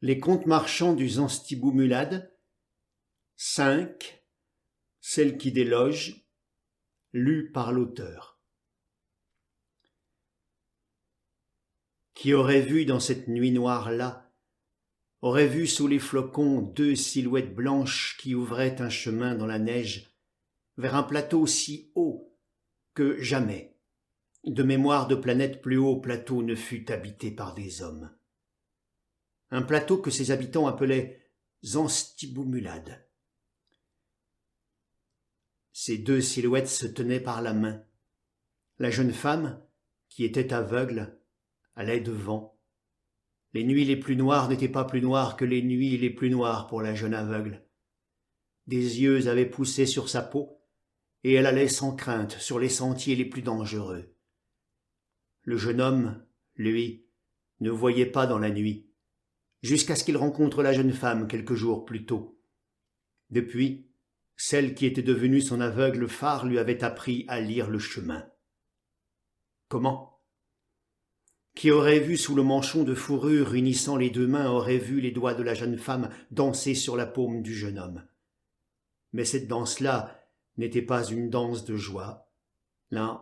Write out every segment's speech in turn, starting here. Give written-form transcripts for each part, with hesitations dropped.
Les contes marchands du Zanstibou-Mulade, 5, Celle qui déloge, lu par l'auteur. Qui aurait vu dans cette nuit noire-là, aurait vu sous les flocons 2 silhouettes blanches qui ouvraient un chemin dans la neige vers un plateau si haut que jamais, de mémoire de planète plus haut plateau ne fut habité par des hommes. Un plateau que ses habitants appelaient Zanstibou-Mulade. Ces 2 silhouettes se tenaient par la main. La jeune femme, qui était aveugle, allait devant. Les nuits les plus noires n'étaient pas plus noires que les nuits les plus noires pour la jeune aveugle. Des yeux avaient poussé sur sa peau, et elle allait sans crainte sur les sentiers les plus dangereux. Le jeune homme, lui, ne voyait pas dans la nuit, jusqu'à ce qu'il rencontre la jeune femme quelques jours plus tôt. Depuis, celle qui était devenue son aveugle phare lui avait appris à lire le chemin. Comment ? Qui aurait vu sous le manchon de fourrure unissant les 2 mains aurait vu les doigts de la jeune femme danser sur la paume du jeune homme. Mais cette danse-là n'était pas une danse de joie. Non,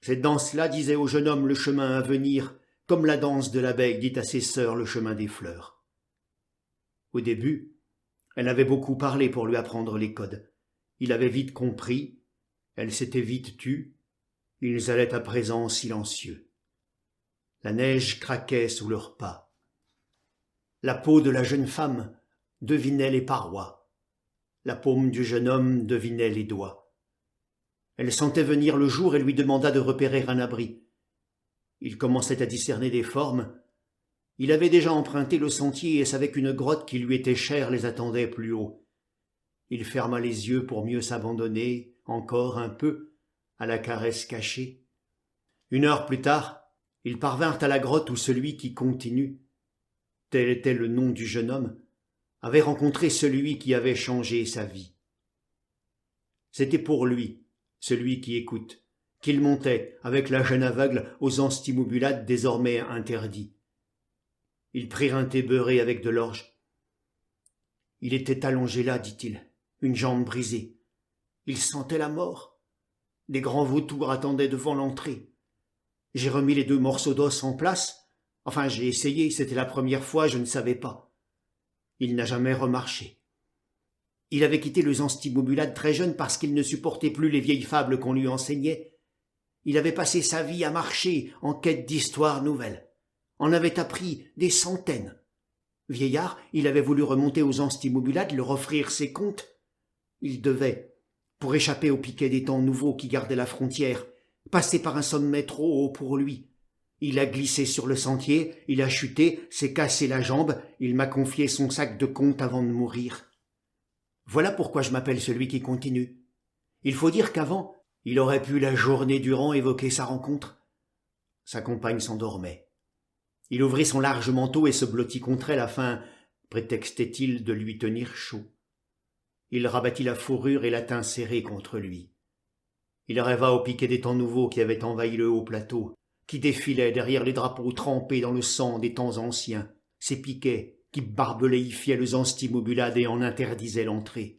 cette danse-là disait au jeune homme le chemin à venir, comme la danse de l'abeille dit à ses sœurs le chemin des fleurs. Au début, elle avait beaucoup parlé pour lui apprendre les codes. Il avait vite compris, elle s'était vite tue, ils allaient à présent silencieux. La neige craquait sous leurs pas. La peau de la jeune femme devinait les parois. La paume du jeune homme devinait les doigts. Elle sentait venir le jour et lui demanda de repérer un abri. Il commençait à discerner des formes. Il avait déjà emprunté le sentier et savait qu'une grotte qui lui était chère les attendait plus haut. Il ferma les yeux pour mieux s'abandonner, encore un peu, à la caresse cachée. 1 heure plus tard, ils parvinrent à la grotte où celui qui continue, tel était le nom du jeune homme, avait rencontré celui qui avait changé sa vie. C'était pour lui, celui qui écoute, qu'il montait, avec la jeune aveugle, aux Zanstibou-Mulade désormais interdits. Ils prirent un thé beurré avec de l'orge. Il était allongé là, dit-il, une jambe brisée. Il sentait la mort. Des grands vautours attendaient devant l'entrée. J'ai remis les 2 morceaux d'os en place. Enfin, j'ai essayé, c'était la première fois, je ne savais pas. Il n'a jamais remarché. Il avait quitté le Zanstibou-Mulade très jeune parce qu'il ne supportait plus les vieilles fables qu'on lui enseignait. Il avait passé sa vie à marcher en quête d'histoires nouvelles. En avait appris des centaines. Vieillard, il avait voulu remonter aux Zanstibou-Mulade, leur offrir ses contes. Il devait, pour échapper au piquet des temps nouveaux qui gardaient la frontière, passer par un sommet trop haut pour lui. Il a glissé sur le sentier, il a chuté, s'est cassé la jambe, il m'a confié son sac de contes avant de mourir. Voilà pourquoi je m'appelle celui qui continue. Il faut dire qu'avant, il aurait pu la journée durant évoquer sa rencontre. Sa compagne s'endormait. Il ouvrit son large manteau et se blottit contre elle afin, prétextait-il, de lui tenir chaud. Il rabattit la fourrure et la tint serrée contre lui. Il rêva au piquet des temps nouveaux qui avaient envahi le haut plateau, qui défilaient derrière les drapeaux trempés dans le sang des temps anciens, ces piquets qui barbeléifiaient le Zanstibou-Mulade et en interdisaient l'entrée.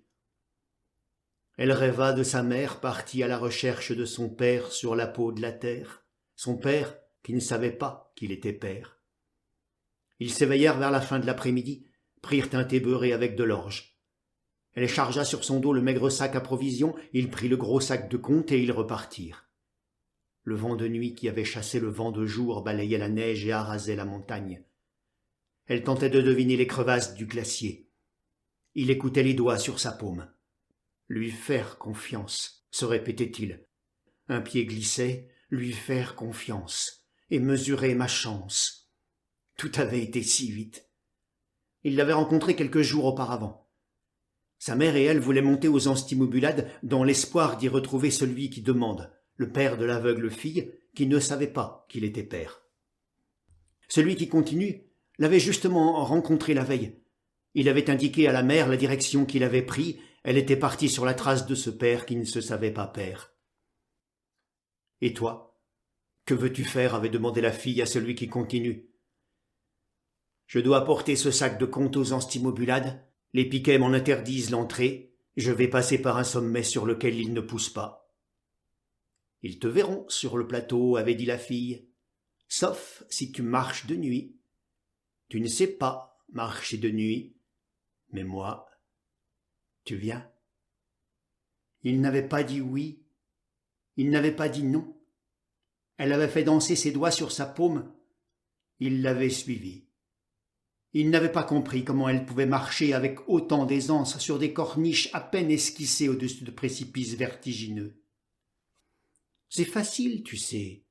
Elle rêva de sa mère partie à la recherche de son père sur la peau de la terre, son père qui ne savait pas qu'il était père. Ils s'éveillèrent vers la fin de l'après-midi, prirent un thé beurré avec de l'orge. Elle chargea sur son dos le maigre sac à provisions, il prit le gros sac de contes et ils repartirent. Le vent de nuit qui avait chassé le vent de jour balayait la neige et arasait la montagne. Elle tentait de deviner les crevasses du glacier. Il écoutait les doigts sur sa paume. Lui faire confiance, se répétait-il. Un pied glissait, lui faire confiance, et mesurer ma chance. Tout avait été si vite. Il l'avait rencontré quelques jours auparavant. Sa mère et elle voulaient monter aux Zanstibou-Mulade dans l'espoir d'y retrouver celui qui demande, le père de l'aveugle fille qui ne savait pas qu'il était père. Celui qui continue l'avait justement rencontré la veille. Il avait indiqué à la mère la direction qu'il avait prise. Elle était partie sur la trace de ce père qui ne se savait pas père. « Et toi, que veux-tu faire » avait demandé la fille à celui qui continue. Je dois porter ce sac de contes aux Anstimobulades. Les piquets m'en interdisent l'entrée. Je vais passer par un sommet sur lequel ils ne poussent pas. Ils te verront sur le plateau, avait dit la fille, sauf si tu marches de nuit. Tu ne sais pas marcher de nuit, mais moi, tu viens. Il n'avait pas dit oui, il n'avait pas dit non. Elle avait fait danser ses doigts sur sa paume. Il l'avait suivie. Il n'avait pas compris comment elle pouvait marcher avec autant d'aisance sur des corniches à peine esquissées au-dessus de précipices vertigineux. C'est facile, tu sais.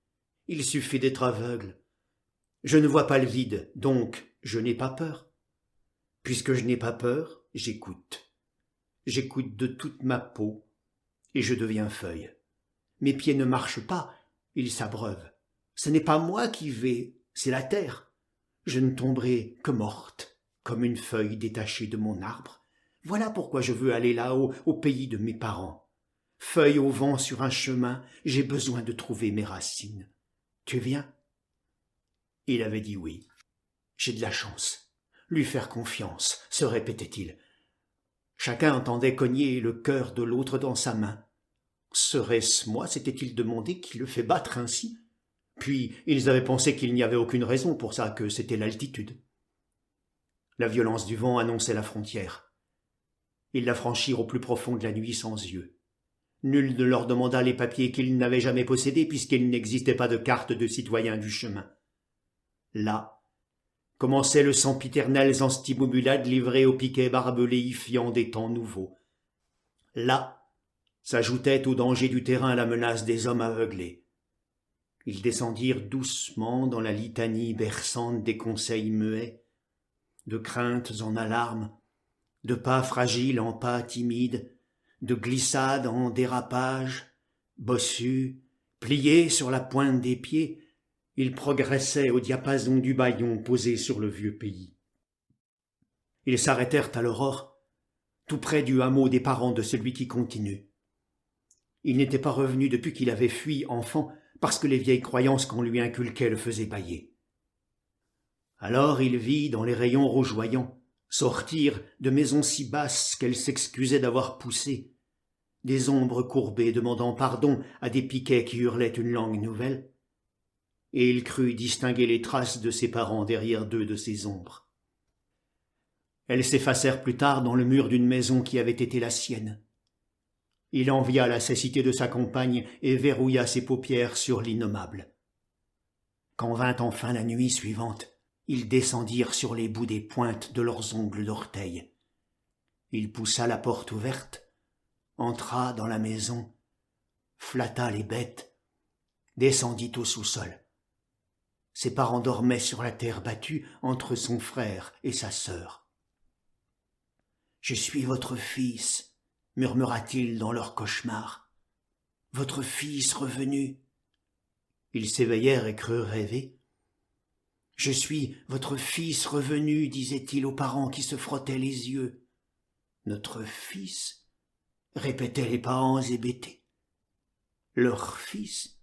Il suffit d'être aveugle. Je ne vois pas le vide, donc je n'ai pas peur. Puisque je n'ai pas peur, j'écoute. J'écoute de toute ma peau, et je deviens feuille. Mes pieds ne marchent pas, ils s'abreuvent. Ce n'est pas moi qui vais, c'est la terre. Je ne tomberai que morte, comme une feuille détachée de mon arbre. Voilà pourquoi je veux aller là-haut, au pays de mes parents. Feuille au vent sur un chemin, j'ai besoin de trouver mes racines. Tu viens ? Il avait dit oui. J'ai de la chance. Lui faire confiance, se répétait-il. Chacun entendait cogner le cœur de l'autre dans sa main. Serait-ce moi, s'était-il demandé, qui le fait battre ainsi ? Puis ils avaient pensé qu'il n'y avait aucune raison pour ça, que c'était l'altitude. La violence du vent annonçait la frontière. Ils la franchirent au plus profond de la nuit sans yeux. Nul ne leur demanda les papiers qu'ils n'avaient jamais possédés, puisqu'il n'existait pas de carte de citoyen du chemin. Là commençait le sempiternel Anstimobulade livré aux piquets barbelés des temps nouveaux. Là s'ajoutait au danger du terrain la menace des hommes aveuglés. Ils descendirent doucement dans la litanie berçante des conseils muets, de craintes en alarmes, de pas fragiles en pas timides, de glissades en dérapages, bossus, pliés sur la pointe des pieds, ils progressaient au diapason du bâillon posé sur le vieux pays. Ils s'arrêtèrent à l'aurore, tout près du hameau des parents de celui qui continue. Il n'était pas revenu depuis qu'il avait fui enfant, parce que les vieilles croyances qu'on lui inculquait le faisaient bâiller. Alors il vit, dans les rayons rougeoyants, sortir de maisons si basses qu'elles s'excusaient d'avoir poussé, des ombres courbées demandant pardon à des piquets qui hurlaient une langue nouvelle, et il crut distinguer les traces de ses parents derrière deux de ces ombres. Elles s'effacèrent plus tard dans le mur d'une maison qui avait été la sienne. Il envia la cécité de sa compagne et verrouilla ses paupières sur l'innommable. Quand vint enfin la nuit suivante, ils descendirent sur les bouts des pointes de leurs ongles d'orteil. Il poussa la porte ouverte, entra dans la maison, flatta les bêtes, descendit au sous-sol. Ses parents dormaient sur la terre battue entre son frère et sa sœur. « Je suis votre fils », murmura-t-il dans leur cauchemar. « Votre fils revenu. » Ils s'éveillèrent et crurent rêver. « Je suis votre fils revenu, disait-il aux parents qui se frottaient les yeux. »« Notre fils » répétaient les parents hébétés. « Leur fils »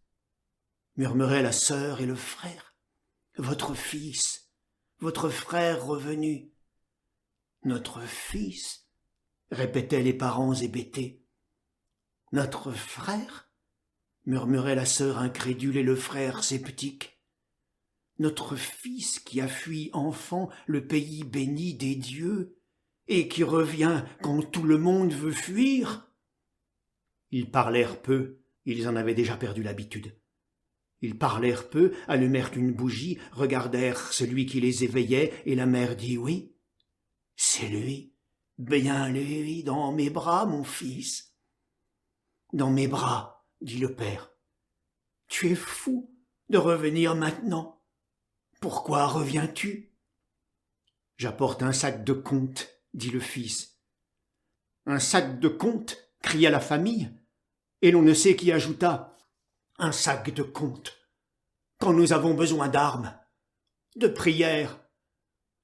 murmuraient la sœur et le frère. « Votre fils, votre frère revenu. »« Notre fils » répétaient les parents hébétés. « Notre frère » murmurait la sœur incrédule et le frère sceptique. « Notre fils qui a fui enfant le pays béni des dieux et qui revient quand tout le monde veut fuir ?» Ils parlèrent peu, ils en avaient déjà perdu l'habitude. Ils parlèrent peu, allumèrent une bougie, regardèrent celui qui les éveillait, et la mère dit « Oui, c'est lui, bien lui, dans mes bras, mon fils. »« Dans mes bras, » dit le père. « Tu es fou de revenir maintenant. Pourquoi reviens-tu ?»« J'apporte un sac de contes, » dit le fils. « Un sac de contes » cria la famille, et l'on ne sait qui ajouta « Un sac de contes, quand nous avons besoin d'armes, de prières.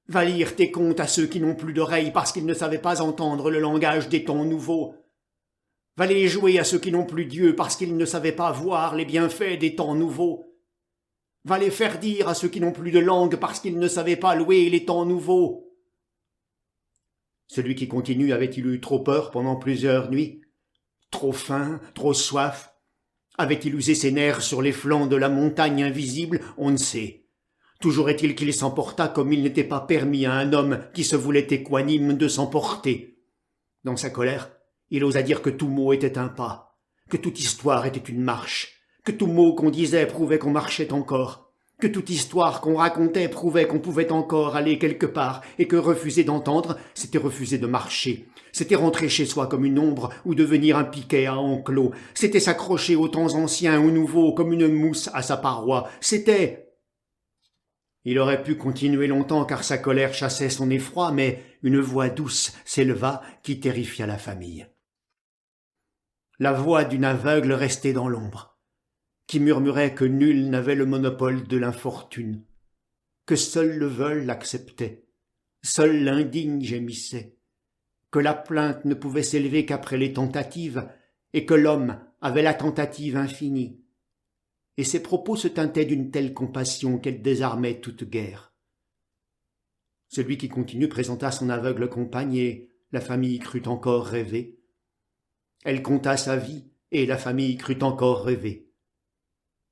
Va lire tes contes à ceux qui n'ont plus d'oreilles parce qu'ils ne savaient pas entendre le langage des temps nouveaux. Va les jouer à ceux qui n'ont plus Dieu parce qu'ils ne savaient pas voir les bienfaits des temps nouveaux. Va les faire dire à ceux qui n'ont plus de langue parce qu'ils ne savaient pas louer les temps nouveaux. » Celui qui continue avait-il eu trop peur pendant plusieurs nuits? Trop faim, trop soif? Avait-il usé ses nerfs sur les flancs de la montagne invisible? On ne sait. Toujours est-il qu'il s'emporta comme il n'était pas permis à un homme qui se voulait équanime de s'emporter. Dans sa colère, il osa dire que tout mot était un pas, que toute histoire était une marche, que tout mot qu'on disait prouvait qu'on marchait encore, que toute histoire qu'on racontait prouvait qu'on pouvait encore aller quelque part, et que refuser d'entendre, c'était refuser de marcher. C'était rentrer chez soi comme une ombre ou devenir un piquet à enclos. C'était s'accrocher aux temps anciens ou nouveaux comme une mousse à sa paroi. C'était... Il aurait pu continuer longtemps car sa colère chassait son effroi, mais une voix douce s'éleva qui terrifia la famille. La voix d'une aveugle restait dans l'ombre, qui murmurait que nul n'avait le monopole de l'infortune, que seul le vol l'acceptait, seul l'indigne gémissait, que la plainte ne pouvait s'élever qu'après les tentatives, et que l'homme avait la tentative infinie. Et ses propos se teintaient d'une telle compassion qu'elle désarmait toute guerre. Celui qui continue présenta son aveugle compagne, et la famille crut encore rêver. Elle conta sa vie, et la famille crut encore rêver.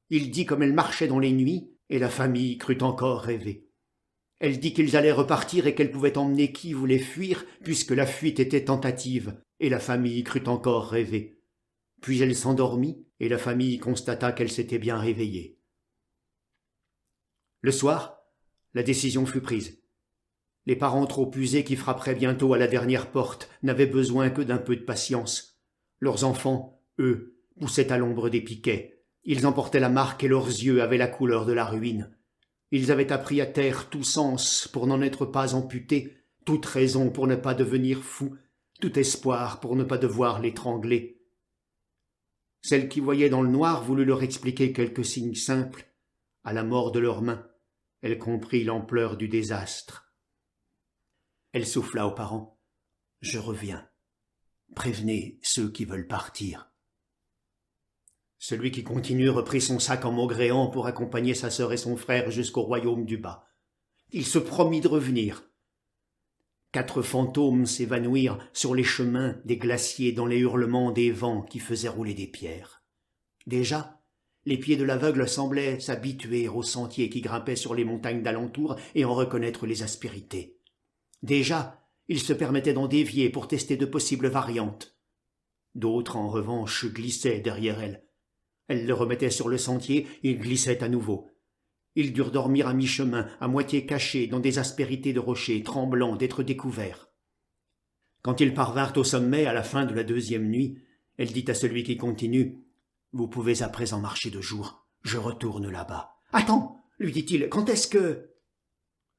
Il dit comme elle marchait dans les nuits, et la famille crut encore rêver. Elle dit qu'ils allaient repartir et qu'elle pouvait emmener qui voulait fuir, puisque la fuite était tentative, et la famille crut encore rêver. Puis elle s'endormit, et la famille constata qu'elle s'était bien réveillée. Le soir, la décision fut prise. Les parents trop usés qui frapperaient bientôt à la dernière porte n'avaient besoin que d'un peu de patience. Leurs enfants, eux, poussaient à l'ombre des piquets. Ils en portaient la marque et leurs yeux avaient la couleur de la ruine. Ils avaient appris à taire tout sens pour n'en être pas amputés, toute raison pour ne pas devenir fous, tout espoir pour ne pas devoir l'étrangler. Celle qui voyait dans le noir voulut leur expliquer quelques signes simples. À la mort de leurs mains, elle comprit l'ampleur du désastre. Elle souffla aux parents. « Je reviens. Prévenez ceux qui veulent partir. » Celui qui continue reprit son sac en maugréant pour accompagner sa sœur et son frère jusqu'au royaume du bas. Il se promit de revenir. 4 fantômes s'évanouirent sur les chemins des glaciers dans les hurlements des vents qui faisaient rouler des pierres. Déjà, les pieds de l'aveugle semblaient s'habituer aux sentiers qui grimpaient sur les montagnes d'alentour et en reconnaître les aspérités. Déjà, il se permettait d'en dévier pour tester de possibles variantes. D'autres, en revanche, glissaient derrière elle. Elle le remettait sur le sentier, il glissait à nouveau. Ils durent dormir à mi-chemin, à moitié cachés dans des aspérités de rochers, tremblants d'être découverts. Quand ils parvinrent au sommet à la fin de la 2e nuit, elle dit à celui qui continue « Vous pouvez à présent marcher de jour, je retourne là-bas. »« Attends !» lui dit-il, « quand est-ce que… »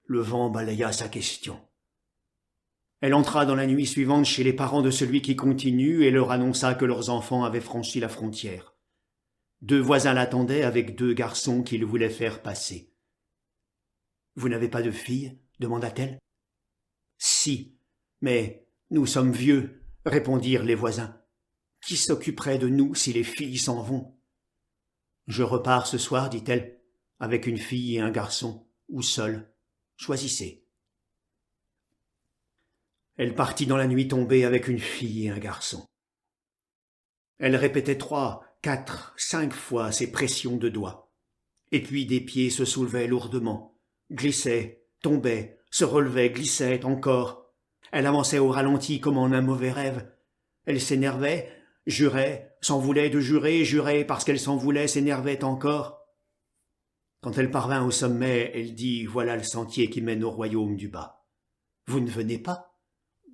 Le vent balaya sa question. Elle entra dans la nuit suivante chez les parents de celui qui continue et leur annonça que leurs enfants avaient franchi la frontière. 2 voisins l'attendaient avec 2 garçons qu'ils voulaient faire passer. « Vous n'avez pas de fille ?» demanda-t-elle. « Si, mais nous sommes vieux, » répondirent les voisins. « Qui s'occuperait de nous si les filles s'en vont ?»« Je repars ce soir, dit-elle, avec une fille et un garçon, ou seule. Choisissez. » Elle partit dans la nuit tombée avec une fille et un garçon. Elle répétait 3, 4, 5 fois ses pressions de doigts. Et puis des pieds se soulevaient lourdement, glissaient, tombaient, se relevaient, glissaient encore. Elle avançait au ralenti comme en un mauvais rêve. Elle s'énervait, jurait, s'en voulait de jurer, jurait parce qu'elle s'en voulait, s'énervait encore. Quand elle parvint au sommet, elle dit « Voilà le sentier qui mène au royaume du bas. »« Vous ne venez pas ?»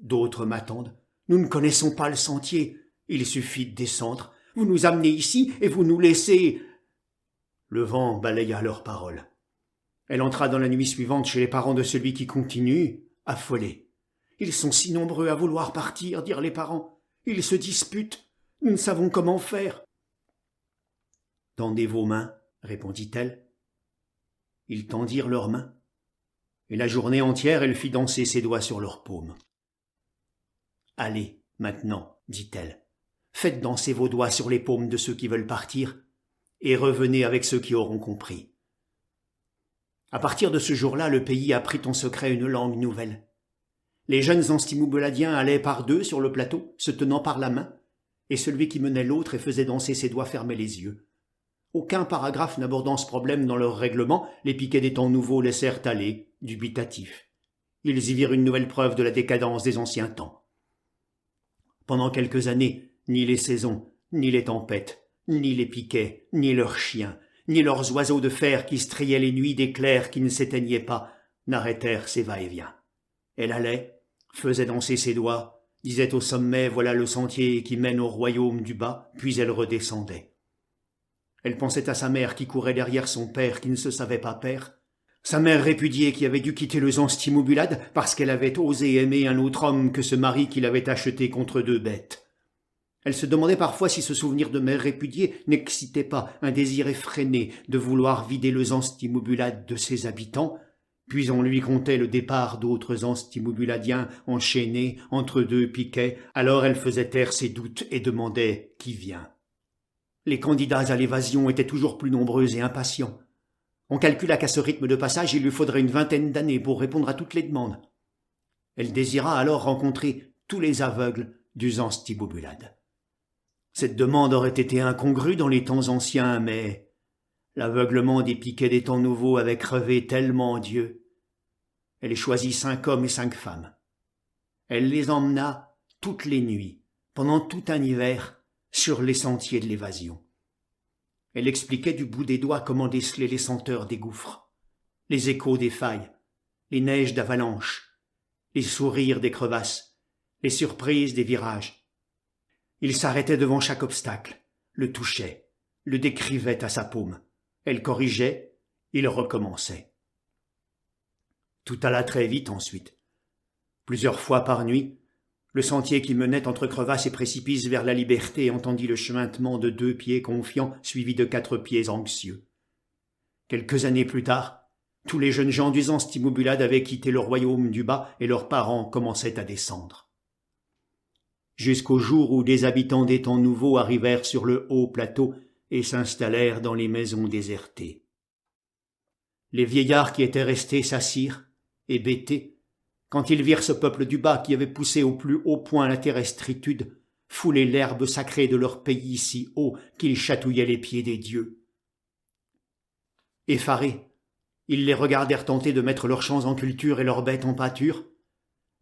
D'autres m'attendent. « Nous ne connaissons pas le sentier. Il suffit de descendre. Vous nous amenez ici et vous nous laissez… » Le vent balaya leurs paroles. Elle entra dans la nuit suivante chez les parents de celui qui continue, affolée. « Ils sont si nombreux à vouloir partir, dirent les parents. Ils se disputent. Nous ne savons comment faire. »« Tendez vos mains, répondit-elle. Ils tendirent leurs mains, et la journée entière elle fit danser ses doigts sur leurs paumes. « Allez, maintenant, dit-elle, faites danser vos doigts sur les paumes de ceux qui veulent partir, et revenez avec ceux qui auront compris. À partir de ce jour-là, le pays apprit en secret une langue nouvelle. Les jeunes anstimoubeladiens allaient par deux sur le plateau, se tenant par la main, et celui qui menait l'autre et faisait danser ses doigts fermait les yeux. Aucun paragraphe n'abordant ce problème dans leur règlement, les piquets des temps nouveaux laissèrent aller, dubitatifs. Ils y virent une nouvelle preuve de la décadence des anciens temps. Pendant quelques années, ni les saisons, ni les tempêtes, ni les piquets, ni leurs chiens, ni leurs oiseaux de fer qui striaient les nuits d'éclairs qui ne s'éteignaient pas, n'arrêtèrent ses va-et-vient. Elle allait, faisait danser ses doigts, disait au sommet « voilà le sentier qui mène au royaume du bas », puis elle redescendait. Elle pensait à sa mère qui courait derrière son père qui ne se savait pas père, sa mère répudiée qui avait dû quitter le Zanstimoubulad parce qu'elle avait osé aimer un autre homme que ce mari qu'il avait acheté contre 2 bêtes. Elle se demandait parfois si ce souvenir de mère répudiée n'excitait pas un désir effréné de vouloir vider le Zanstimoubulad de ses habitants, puis on lui contait le départ d'autres Zanstimoubuladiens enchaînés entre 2 piquets, alors elle faisait taire ses doutes et demandait « qui vient ?» Les candidats à l'évasion étaient toujours plus nombreux et impatients. On calcula qu'à ce rythme de passage, il lui faudrait une 20aine d'années pour répondre à toutes les demandes. Elle désira alors rencontrer tous les aveugles du Zanstimoubulad. Cette demande aurait été incongrue dans les temps anciens, mais l'aveuglement des piquets des temps nouveaux avait crevé tellement Dieu. Elle choisit 5 hommes et 5 femmes. Elle les emmena toutes les nuits, pendant tout un hiver, sur les sentiers de l'évasion. Elle expliquait du bout des doigts comment déceler les senteurs des gouffres, les échos des failles, les neiges d'avalanche, les sourires des crevasses, les surprises des virages. Il s'arrêtait devant chaque obstacle, le touchait, le décrivait à sa paume. Elle corrigeait, il recommençait. Tout alla très vite ensuite. Plusieurs fois par nuit, le sentier qui menait entre crevasses et précipices vers la liberté entendit le chuintement de 2 pieds confiants suivis de 4 pieds anxieux. Quelques années plus tard, tous les jeunes gens du Zanstimoubulad avaient quitté le royaume du bas et leurs parents commençaient à descendre. Jusqu'au jour où des habitants des temps nouveaux arrivèrent sur le haut plateau et s'installèrent dans les maisons désertées. Les vieillards qui étaient restés s'assirent, hébétés, quand ils virent ce peuple du bas qui avait poussé au plus haut point la terrestritude, fouler l'herbe sacrée de leur pays si haut qu'il chatouillait les pieds des dieux. Effarés, ils les regardèrent tenter de mettre leurs champs en culture et leurs bêtes en pâture.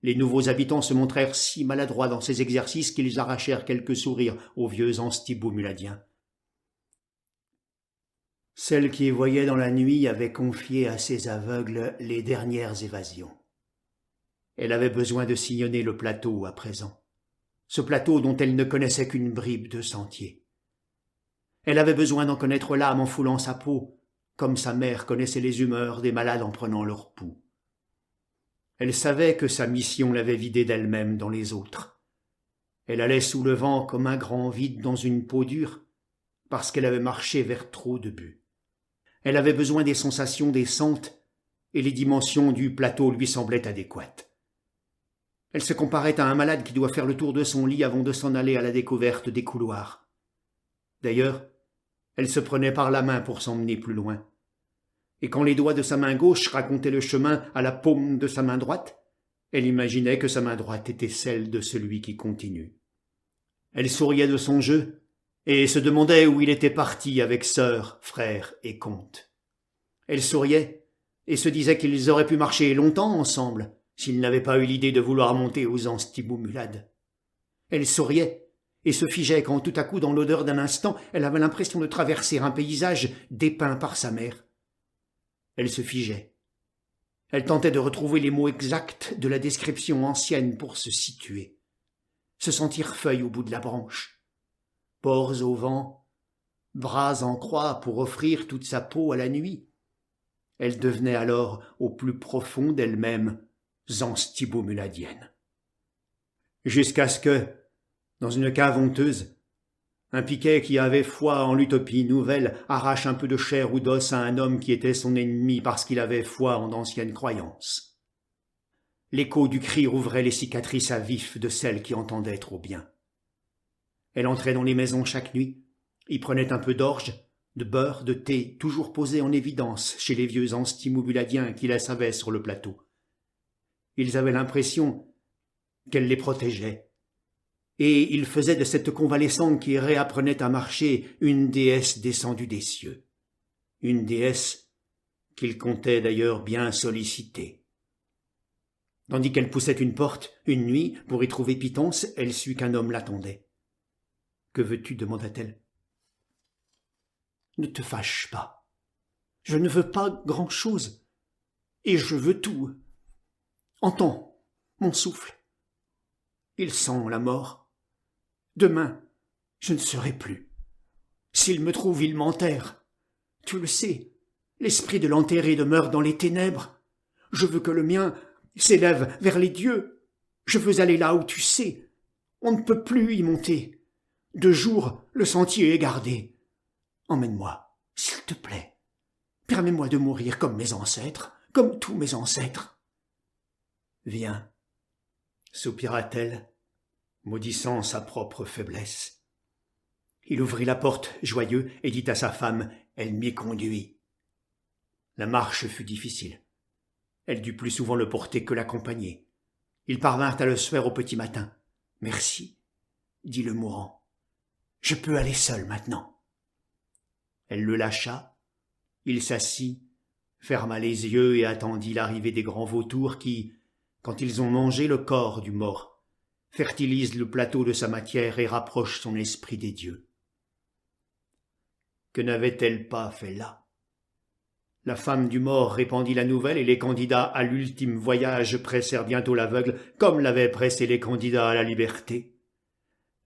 Les nouveaux habitants se montrèrent si maladroits dans ces exercices qu'ils arrachèrent quelques sourires aux vieux Zanstimoubuladiens. Celle qui voyait dans la nuit avait confié à ces aveugles les dernières évasions. Elle avait besoin de sillonner le plateau à présent, ce plateau dont elle ne connaissait qu'une bribe de sentier. Elle avait besoin d'en connaître l'âme en foulant sa peau, comme sa mère connaissait les humeurs des malades en prenant leur pouls. Elle savait que sa mission l'avait vidée d'elle-même dans les autres. Elle allait sous le vent comme un grand vide dans une peau dure, parce qu'elle avait marché vers trop de buts. Elle avait besoin des sensations décentes, et les dimensions du plateau lui semblaient adéquates. Elle se comparait à un malade qui doit faire le tour de son lit avant de s'en aller à la découverte des couloirs. D'ailleurs, elle se prenait par la main pour s'emmener plus loin. Et quand les doigts de sa main gauche racontaient le chemin à la paume de sa main droite, elle imaginait que sa main droite était celle de celui qui continue. Elle souriait de son jeu et se demandait où il était parti avec sœur, frère et comte. Elle souriait et se disait qu'ils auraient pu marcher longtemps ensemble, s'il n'avait pas eu l'idée de vouloir monter aux Zanstimoubulad. Elle souriait et se figeait quand tout à coup, dans l'odeur d'un instant, elle avait l'impression de traverser un paysage dépeint par sa mère. Elle se figeait. Elle tentait de retrouver les mots exacts de la description ancienne pour se situer. Se sentir feuille au bout de la branche. Pores au vent, bras en croix pour offrir toute sa peau à la nuit. Elle devenait alors, au plus profond d'elle-même, Zanstimoubuladienne. Jusqu'à ce que, dans une cave honteuse, un piquet qui avait foi en l'utopie nouvelle arrache un peu de chair ou d'os à un homme qui était son ennemi parce qu'il avait foi en d'anciennes croyances. L'écho du cri rouvrait les cicatrices à vif de celle qui entendait trop bien. Elle entrait dans les maisons chaque nuit, y prenait un peu d'orge, de beurre, de thé, toujours posés en évidence chez les vieux anstimouladiens qui la savaient sur le plateau. Ils avaient l'impression qu'elle les protégeait, et ils faisaient de cette convalescente qui réapprenait à marcher une déesse descendue des cieux, une déesse qu'ils comptaient d'ailleurs bien solliciter. Tandis qu'elle poussait une porte, une nuit, pour y trouver pitance, elle sut qu'un homme l'attendait. « Que veux-tu » demanda-t-elle. « Ne te fâche pas. Je ne veux pas grand-chose, et je veux tout. Entends mon souffle. Il sent la mort. Demain, je ne serai plus. S'il me trouve, il m'enterre. Tu le sais, l'esprit de l'enterré demeure dans les ténèbres. Je veux que le mien s'élève vers les dieux. Je veux aller là où tu sais. On ne peut plus y monter. De jour, le sentier est gardé. Emmène-moi, s'il te plaît. Permets-moi de mourir comme mes ancêtres, comme tous mes ancêtres. Viens, soupira-t-elle, maudissant sa propre faiblesse. Il ouvrit la porte, joyeux, et dit à sa femme, elle m'y conduit. La marche fut difficile. Elle dut plus souvent le porter que l'accompagner. Ils parvinrent à le faire au petit matin. « Merci, » dit le mourant. « Je peux aller seul maintenant. » Elle le lâcha, il s'assit, ferma les yeux et attendit l'arrivée des grands vautours qui, quand ils ont mangé le corps du mort, fertilisent le plateau de sa matière et rapprochent son esprit des dieux. Que n'avait-elle pas fait là? La femme du mort répandit la nouvelle et les candidats à l'ultime voyage pressèrent bientôt l'aveugle, comme l'avaient pressé les candidats à la liberté.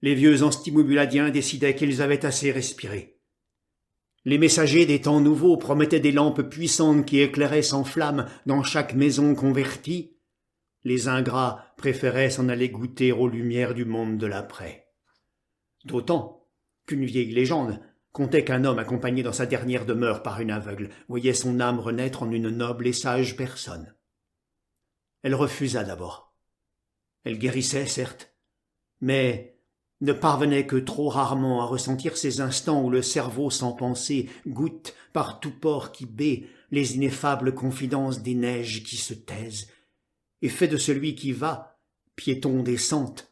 Les vieux anstimouladiens décidaient qu'ils avaient assez respiré. Les messagers des temps nouveaux promettaient des lampes puissantes qui éclairaient sans flamme dans chaque maison convertie. Les ingrats préféraient s'en aller goûter aux lumières du monde de l'après. D'autant qu'une vieille légende contait qu'un homme accompagné dans sa dernière demeure par une aveugle voyait son âme renaître en une noble et sage personne. Elle refusa d'abord. Elle guérissait, certes, mais ne parvenait que trop rarement à ressentir ces instants où le cerveau sans pensée goûte par tout pore qui bat les ineffables confidences des neiges qui se taisent et fait de celui qui va, piéton descente,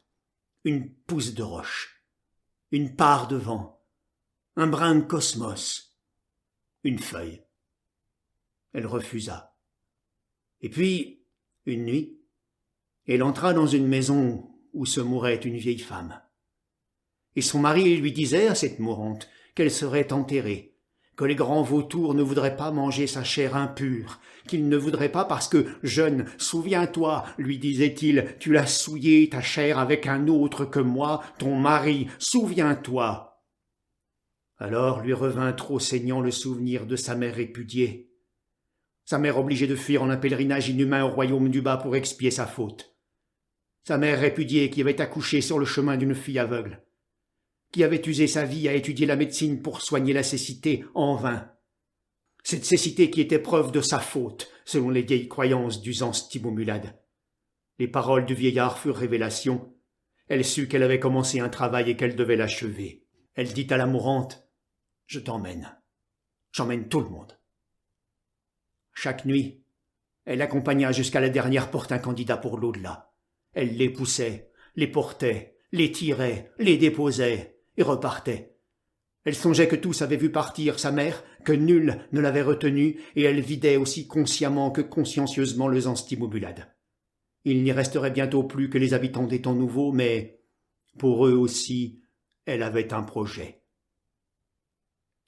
une pousse de roche, une part de vent, un brin de cosmos, une feuille. Elle refusa. Et puis, une nuit, elle entra dans une maison où se mourait une vieille femme. Et son mari lui disait à cette mourante qu'elle serait enterrée, que les grands vautours ne voudraient pas manger sa chair impure, qu'ils ne voudraient pas parce que, jeune, souviens-toi, lui disait-il, tu l'as souillé ta chair avec un autre que moi, ton mari, souviens-toi. Alors lui revint trop saignant le souvenir de sa mère répudiée, sa mère obligée de fuir en un pèlerinage inhumain au royaume du bas pour expier sa faute, sa mère répudiée qui avait accouché sur le chemin d'une fille aveugle, qui avait usé sa vie à étudier la médecine pour soigner la cécité en vain. Cette cécité qui était preuve de sa faute, selon les vieilles croyances d'usance timomulade. Les paroles du vieillard furent révélation. Elle sut qu'elle avait commencé un travail et qu'elle devait l'achever. Elle dit à la mourante, « Je t'emmène. J'emmène tout le monde. » Chaque nuit, elle accompagna jusqu'à la dernière porte un candidat pour l'au-delà. Elle les poussait, les portait, les tirait, les déposait et repartait. Elle songeait que tous avaient vu partir sa mère, que nul ne l'avait retenue, et elle vidait aussi consciemment que consciencieusement le Zanstimoulade. Il n'y resterait bientôt plus que les habitants des temps nouveaux, mais pour eux aussi, elle avait un projet.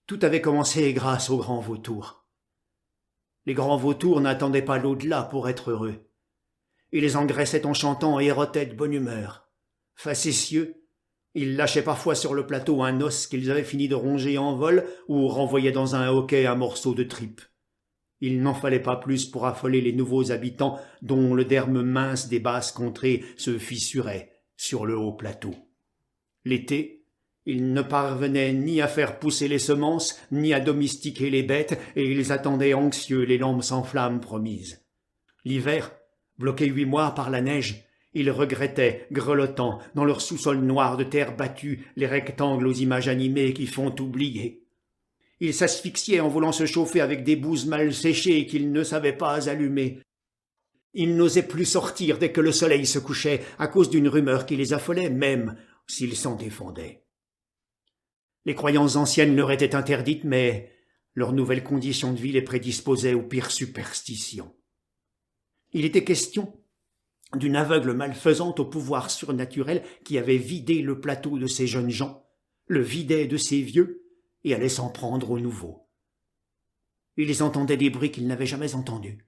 Tout avait commencé grâce aux grands vautours. Les grands vautours n'attendaient pas l'au-delà pour être heureux. Ils les engraissaient en chantant et érotaient de bonne humeur. Facétieux, ils lâchaient parfois sur le plateau un os qu'ils avaient fini de ronger en vol ou renvoyaient dans un hoquet un morceau de tripe. Il n'en fallait pas plus pour affoler les nouveaux habitants dont le derme mince des basses contrées se fissurait sur le haut plateau. L'été, ils ne parvenaient ni à faire pousser les semences, ni à domestiquer les bêtes, et ils attendaient anxieux les lampes sans flamme promises. L'hiver, bloqués 8 mois par la neige, ils regrettaient, grelottant, dans leur sous-sol noir de terre battue, les rectangles aux images animées qui font oublier. Il s'asphyxiait en voulant se chauffer avec des bouses mal séchées qu'il ne savait pas allumer. Il n'osait plus sortir dès que le soleil se couchait à cause d'une rumeur qui les affolait, même s'ils s'en défendaient. Les croyances anciennes leur étaient interdites, mais leur nouvelle condition de vie les prédisposait aux pires superstitions. Il était question d'une aveugle malfaisante au pouvoir surnaturel qui avait vidé le plateau de ces jeunes gens, le vidait de ces vieux et allait s'en prendre aux nouveaux. Ils entendaient des bruits qu'ils n'avaient jamais entendus.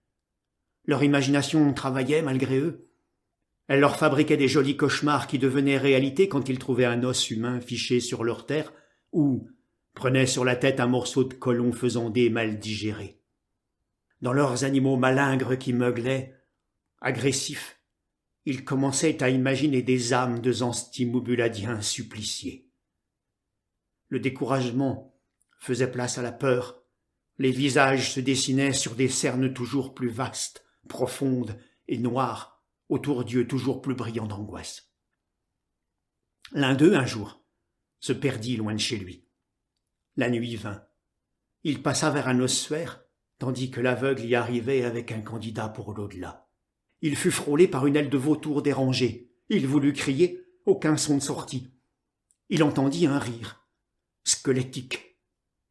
Leur imagination travaillait malgré eux. Elle leur fabriquait des jolis cauchemars qui devenaient réalité quand ils trouvaient un os humain fiché sur leur terre ou prenaient sur la tête un morceau de côlon faisandé mal digéré. Dans leurs animaux malingres qui meuglaient, agressifs, ils commençaient à imaginer des âmes de zenstimobuladiens suppliciés. Le découragement faisait place à la peur. Les visages se dessinaient sur des cernes toujours plus vastes, profondes et noires, autour d'yeux toujours plus brillants d'angoisse. L'un d'eux, un jour, se perdit loin de chez lui. La nuit vint. Il passa vers un ossuaire, tandis que l'aveugle y arrivait avec un candidat pour l'au-delà. Il fut frôlé par une aile de vautour dérangée. Il voulut crier, aucun son ne sortit. Il entendit un rire, squelettique.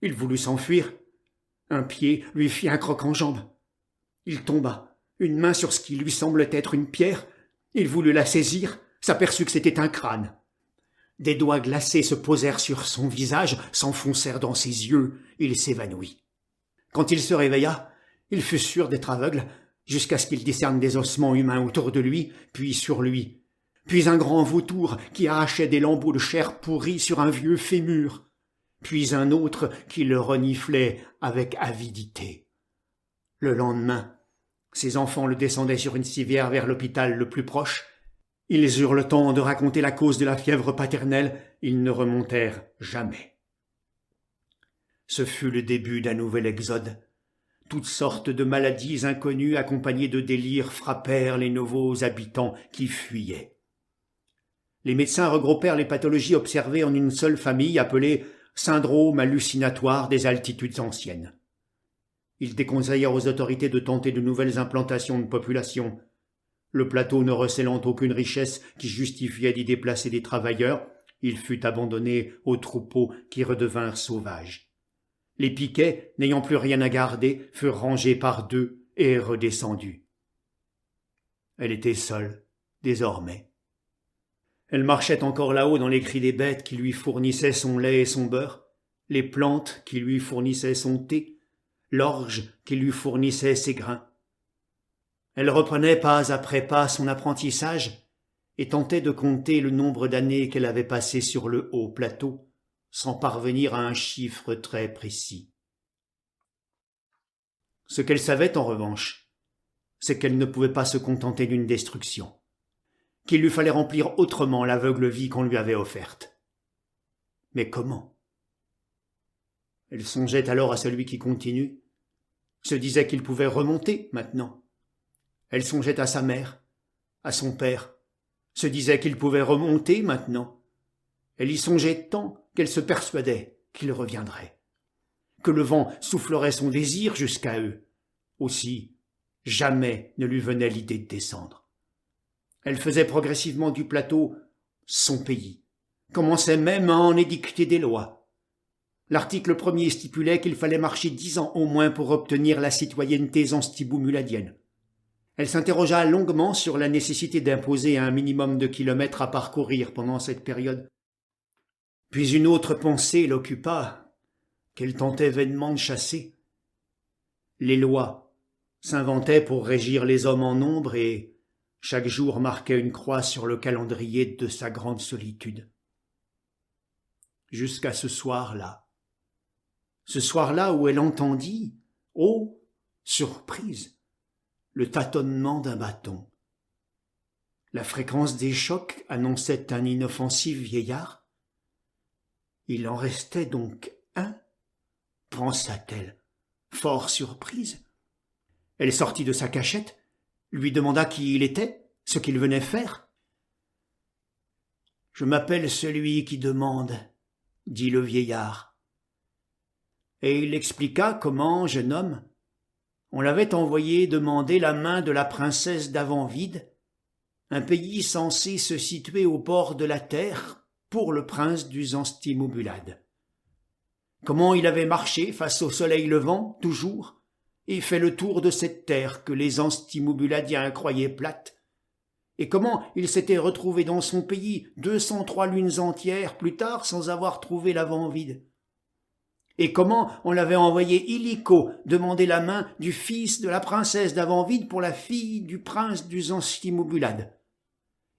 Il voulut s'enfuir. Un pied lui fit un croc en jambe. Il tomba, une main sur ce qui lui semblait être une pierre. Il voulut la saisir, s'aperçut que c'était un crâne. Des doigts glacés se posèrent sur son visage, s'enfoncèrent dans ses yeux. Il s'évanouit. Quand il se réveilla, il fut sûr d'être aveugle, jusqu'à ce qu'il discerne des ossements humains autour de lui, puis sur lui, puis un grand vautour qui arrachait des lambeaux de chair pourrie sur un vieux fémur, puis un autre qui le reniflait avec avidité. Le lendemain, ses enfants le descendaient sur une civière vers l'hôpital le plus proche. Ils eurent le temps de raconter la cause de la fièvre paternelle, ils ne remontèrent jamais. Ce fut le début d'un nouvel exode. Toutes sortes de maladies inconnues accompagnées de délires frappèrent les nouveaux habitants qui fuyaient. Les médecins regroupèrent les pathologies observées en une seule famille appelée syndrome hallucinatoire des altitudes anciennes. Ils déconseillèrent aux autorités de tenter de nouvelles implantations de population. Le plateau ne recelant aucune richesse qui justifiait d'y déplacer des travailleurs, il fut abandonné aux troupeaux qui redevinrent sauvages. Les piquets, n'ayant plus rien à garder, furent rangés par deux et redescendus. Elle était seule, désormais. Elle marchait encore là-haut dans les cris des bêtes qui lui fournissaient son lait et son beurre, les plantes qui lui fournissaient son thé, l'orge qui lui fournissait ses grains. Elle reprenait pas après pas son apprentissage et tentait de compter le nombre d'années qu'elle avait passées sur le haut plateau, sans parvenir à un chiffre très précis. Ce qu'elle savait, en revanche, c'est qu'elle ne pouvait pas se contenter d'une destruction, qu'il lui fallait remplir autrement l'aveugle vie qu'on lui avait offerte. Mais comment? Elle songeait alors à celui qui continue, se disait qu'il pouvait remonter maintenant. Elle songeait à sa mère, à son père, se disait qu'il pouvait remonter maintenant. Elle y songeait tant qu'elle se persuadait qu'il reviendrait, que le vent soufflerait son désir jusqu'à eux. Aussi, jamais ne lui venait l'idée de descendre. Elle faisait progressivement du plateau son pays, commençait même à en édicter des lois. L'article 1er stipulait qu'il fallait marcher 10 ans au moins pour obtenir la citoyenneté zenstimobuladienne. Elle s'interrogea longuement sur la nécessité d'imposer un minimum de kilomètres à parcourir pendant cette période. Puis une autre pensée l'occupa, qu'elle tentait vainement de chasser. Les lois s'inventaient pour régir les hommes en nombre et chaque jour marquait une croix sur le calendrier de sa grande solitude. Jusqu'à ce soir-là où elle entendit, oh, surprise, le tâtonnement d'un bâton. La fréquence des chocs annonçait un inoffensif vieillard. Il en restait donc un, pensa-t-elle, fort surprise. Elle sortit de sa cachette, lui demanda qui il était, ce qu'il venait faire. « Je m'appelle celui qui demande, » dit le vieillard. et il expliqua comment, jeune homme, on l'avait envoyé demander la main de la princesse d'Avanvide, un pays censé se situer au bord de la terre pour le prince du Zanstimoubulad. Comment il avait marché face au soleil levant, toujours, et fait le tour de cette terre que les Zanstimoubuladiens croyaient plate, et comment il s'était retrouvé dans son pays 203 lunes entières plus tard sans avoir trouvé l'Avanvide. Et comment on l'avait envoyé illico demander la main du fils de la princesse d'Avanvide pour la fille du prince du Zanstimoubulad.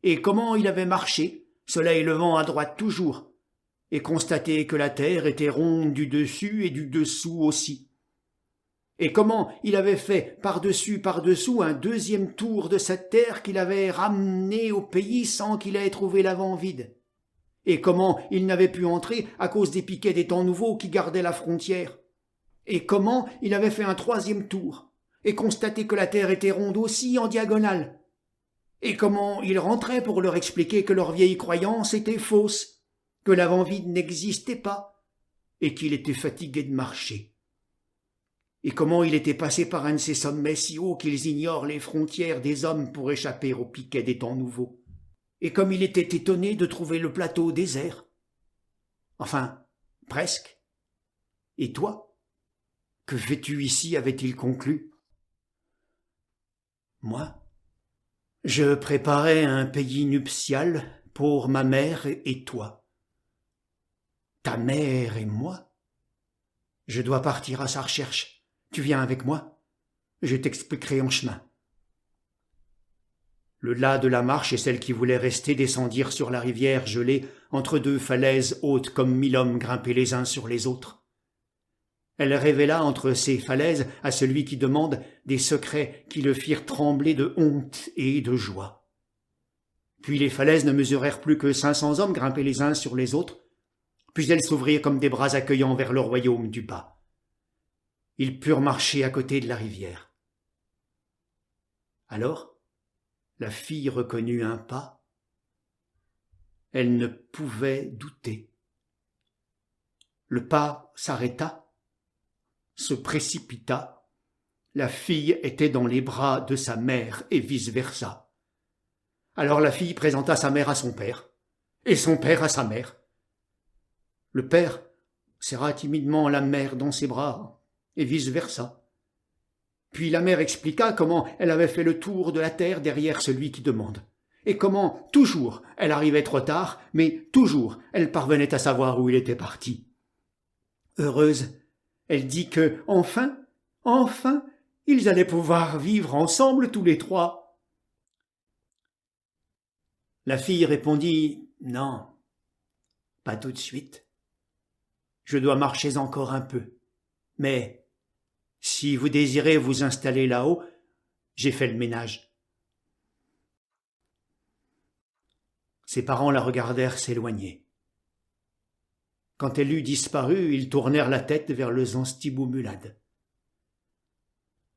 Et comment il avait marché, soleil levant à droite toujours, et constaté que la terre était ronde du dessus et du dessous aussi. Et comment il avait fait par-dessous un deuxième tour de cette terre qu'il avait ramenée au pays sans qu'il ait trouvé l'Avanvide. Et comment il n'avait pu entrer à cause des piquets des temps nouveaux qui gardaient la frontière. Et comment il avait fait un troisième tour, et constaté que la terre était ronde aussi en diagonale. Et comment il rentrait pour leur expliquer que leur vieille croyance était fausse, que l'Avanvide n'existait pas, et qu'il était fatigué de marcher. Et comment il était passé par un de ces sommets si hauts qu'ils ignorent les frontières des hommes pour échapper aux piquets des temps nouveaux. Et comme il était étonné de trouver le plateau désert. Enfin, presque. Et toi, que fais-tu ici, avait-il conclu? Moi, je préparais un pays nuptial pour ma mère et toi. Ta mère et moi? Je dois partir à sa recherche. Tu viens avec moi? Je t'expliquerai en chemin. Le las de la marche et celle qui voulait rester descendirent sur la rivière gelée entre deux falaises hautes comme 1000 hommes grimpés les uns sur les autres. Elle révéla entre ces falaises à celui qui demande des secrets qui le firent trembler de honte et de joie. Puis les falaises ne mesurèrent plus que 500 hommes grimpés les uns sur les autres, puis elles s'ouvrirent comme des bras accueillants vers le royaume du bas. Ils purent marcher à côté de la rivière. Alors, la fille reconnut un pas. Elle ne pouvait douter. Le pas s'arrêta, se précipita. La fille était dans les bras de sa mère et vice-versa. Alors la fille présenta sa mère à son père, et son père à sa mère. Le père serra timidement la mère dans ses bras, et vice-versa. Puis la mère expliqua comment elle avait fait le tour de la terre derrière celui qui demande, et comment, toujours, elle arrivait trop tard, mais toujours, elle parvenait à savoir où il était parti. Heureuse, elle dit que, enfin, ils allaient pouvoir vivre ensemble tous les trois. La fille répondit « Non, pas tout de suite. Je dois marcher encore un peu, mais... si vous désirez vous installer là-haut, j'ai fait le ménage. » Ses parents la regardèrent s'éloigner. Quand elle eut disparu, ils tournèrent la tête vers le Zanstimoubulad.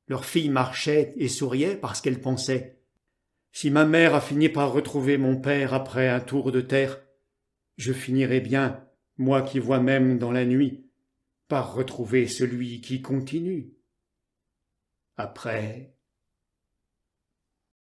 Leur fille marchait et souriait parce qu'elle pensait « Si ma mère a fini par retrouver mon père après un tour de terre, je finirai bien, moi qui vois même dans la nuit, par retrouver celui qui continue. Après,